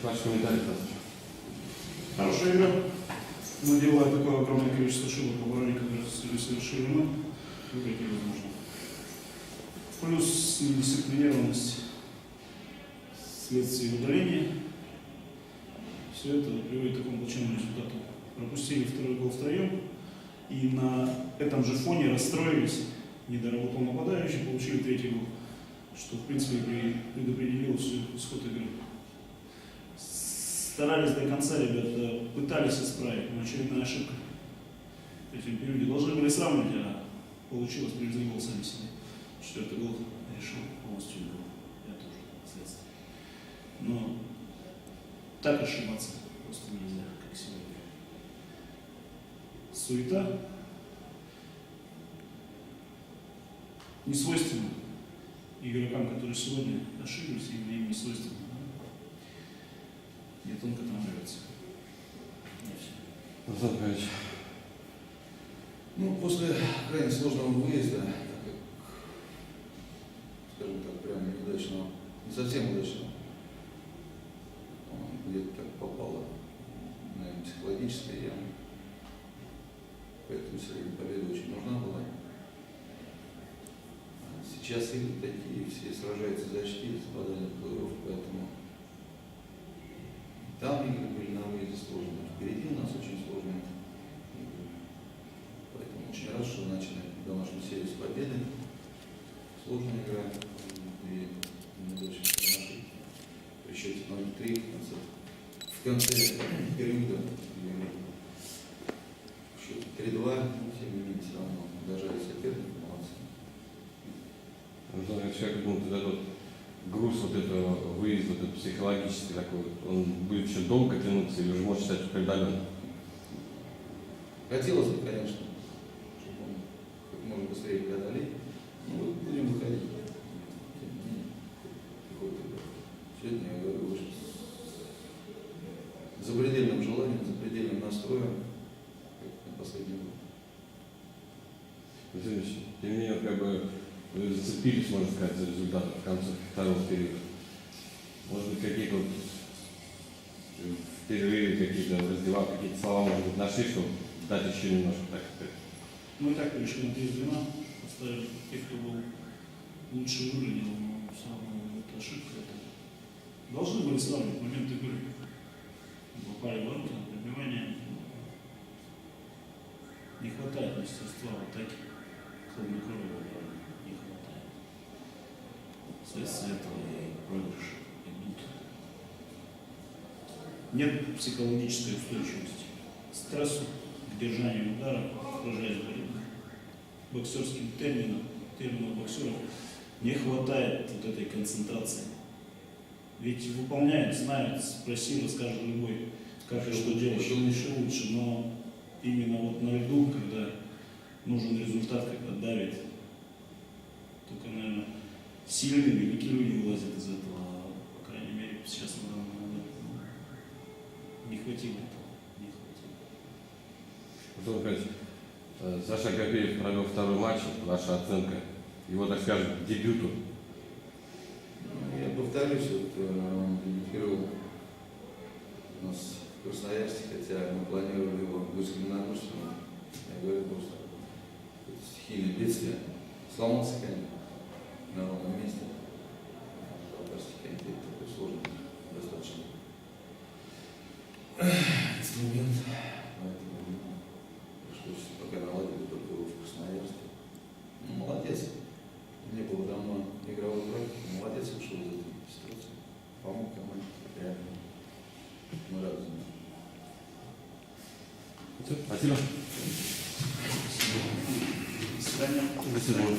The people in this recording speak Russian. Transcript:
Ваш комментарий, Хорошая игра. Но делая такое огромное количество ошибок в обороне, которые совершили мы, выиграть невозможно. Плюс недисциплинированность вследствие удаления. Все это приводит к такому плачевному результату. Пропустили второй гол втроем, и на этом же фоне расстроились, не доработал нападающий, получили третий гол, что в принципе предопределило всю исход игры. Старались до конца, ребята, пытались исправить, но очередная ошибка. В третьем периоде должны были сравнивать, а получилось привезли гол сами себе. Четвертый гол решил полностью игру. Я тоже следствие. Но так ошибаться просто нельзя, как сегодня. Суета не свойственна игрокам, которые сегодня ошиблись, именно им не свойственно. Мне тонко там нравится. Руслан Павлович. Ну, после крайне сложного выезда, так как, скажем так, прямо неудачного, не совсем удачного, где-то так попало, наверное, психологическая яма. Поэтому сегодня победа очень нужна была. Сейчас игры такие, все сражаются за очки, западали в плей-офф, поэтому там игры были на выезде сложные. Впереди у нас очень сложные игры. Поэтому очень рад, что начали домашнюю серию с победы. Сложная игра. И неудачные ошибки. При счете 0-3 в конце периода. В счете 3-2, тем не менее, все равно дожали соперника, молодцы. Руслан Павлович, как думаю, этот груз вот этого выезда, вот этот психологический такой, он будет еще долго тянуться или уже может стать преодолен? Хотелось бы, конечно, чтобы он как можно быстрее преодолеть. Ну, вот будем выходить. Сегодня я говорю, вышел с запредельным желанием, запредельным настроем, как на последний год. Василий Ильич, тем не менее, как бы вы зацепились, можно сказать, за результат в конце второго периода. Может быть, какие-то вот в перерыве, какие-то раздевал, какие-то слова, может быть, нашли, чтобы дать еще немножко, так сказать. Мы и так перешли на 3-12, поставили тех, кто был лучше выглядел, но все равно это ошибка. Это должны были сравнивать момент игры. Попали в ворота, пробивание. Не хватает мастерства в атаке, хладнокровия не хватает. Вследствие этого и проигрыши идут. Нет психологической устойчивости к стрессу, к держанию удара, выражаясь боксерским термином боксеров, не хватает вот этой концентрации. Ведь выполняют, знают, спроси, расскажет любой, как и что делать, что лучше, но именно вот на льду, когда нужен результат, когда давит, только, наверное, сильные, великие люди вылазят из этого, а, по крайней мере, сейчас не хватило этого, не хватило. Руслан Павлович, Саша Гапеев провел второй матч, ваша оценка, его, так скажем, дебюту. Я повторюсь, вот он дебютировал у нас в Красноярске, хотя мы планировали его в Усть-Каменогорске. Я говорю просто, это стихийное бедствие. Сломался конь на ровном месте. Болгарский конь такой сложный, достаточно инструмент. Поэтому пришлось пока наладить только его в Красноярске. Ну, молодец. Не было давно игровой практики. Молодец, ушел из этой ситуации. Помог команде. Реально. Мы рады за него. Спасибо. До свидания. До свидания.